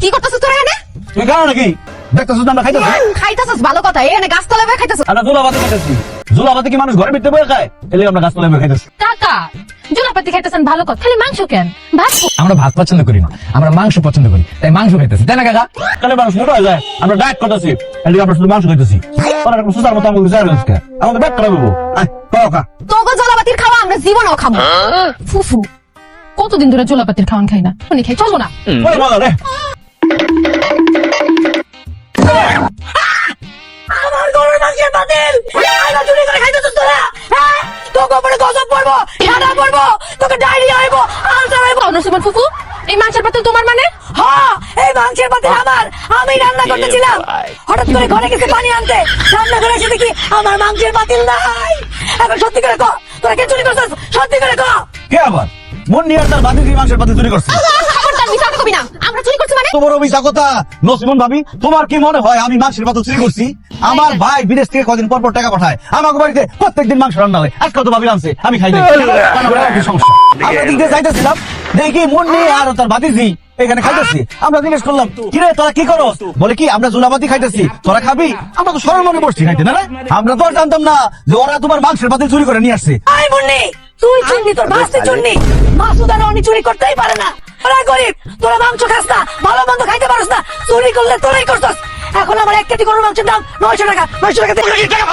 কি করতেছ তোরা এখানে? তুই কারণ নাকি দেখতেছিস আমরা খাইতেছি খাইতেছস ভালো কথা, এখানে গাছতলায় বসে খাইতেছস। আমরা জুলাবাতি খাইতেছি। জুলাবাতি কি মানুষ ঘরে ভিতরে বসে খায়? এলে আমরা গাছতলায় বসে খাইতেছি। কাকা জুলাপাতি খাইতেছেন ভালো কথা, খালি মাংস কেন? ভাত আমরা ভাত পছন্দ করি না, আমরা মাংস পছন্দ করি, তাই মাংস খাইতেছি, তাই না কাকা? তাহলে মানুষ মোটা হয়ে যায়। আমরা ডায়েট করতেছি, এদিকে আমরা শুধু মাংস খাইতেছি। তোরা এরকম সুতার মতো আমাকে বিচার হচ্ছে আমাদের ব্যাগ করে দেবো। তোকে জলাপাতির খাওয়া আমরা জীবনেও খাবো না। ফুফু কতদিন ধরে জলাপাতির খাওয়ান খাই না, শুনি খাই চলবো না। আমার গরুর মাংসের বাতিল আইবা চুরি করে খাইতেছস তোরা। হ্যাঁ তোকে উপরে গজব পড়বো, সাদা পড়বো, তোকে ডায়রিয়া হইব, আলসার হইব। নসিমান ফুফু এই মাংসের বাতিল তোমার মানে? হ্যাঁ এই মাংসের বাতিল আমার। আমি রান্না করতেছিলাম, হঠাৎ করে ঘরে গেছে পানি আনতে, রান্না করে এসে দেখি আমার মাংসের বাতিল নাই। এখন সত্যি করে কও তোরা কে চুরি করছিস? সত্যি করে কও। কে আবার মন নিয়ে তার বাতি দিয়ে মাংসের বাতি চুরি করছে? খবরদার মিছা কথা কবি না, আমরা চুরি করছি মানে? তোমার অভিশা কথা নসিমন ভাবি, তোমার কি মনে হয় আমি মাংসের পাতা চুরি করছি? আমার ভাই বিদেশ থেকে কদিন পর পর টাকা পাঠায়, আমাকে বাড়িতে প্রত্যেকদিন মাংস রান্না হয়। আজকে তো ভাবি আনছে, আমি খাই নাই। কি সমস্যা? আমরা দিক দিয়ে যাইতেছিলাম, দেখি মন নিয়ে আর তার বাতিজি এখানে খাইতেছি। আমরা জিজ্ঞেস করলাম কিরে তোরা কি করো? বলে কি আমরা জুলাবাতি খাইতেছি, তোরা খাবি? আমরা তো সরল মনে বসছি খাইতে, না? আমরা তো আর জানতাম না যে ওরা তোমার মাংসের বাতি চুরি করে নিয়ে আসছে। আই মুন্নি তুই চুন্নি, তোর ভাস্তি চুন্নি। মাসুদ আর অনি চুরি করতেই পারে না। তোরা গরিব, তোরা মাংস খাস না, ভালো মন্দ খাইতে পারস না, চুরি করলে তোরাই করছস। এখন আমার 1 কেজি গরুর মাংসের দাম 900 টাকা। 900 টাকা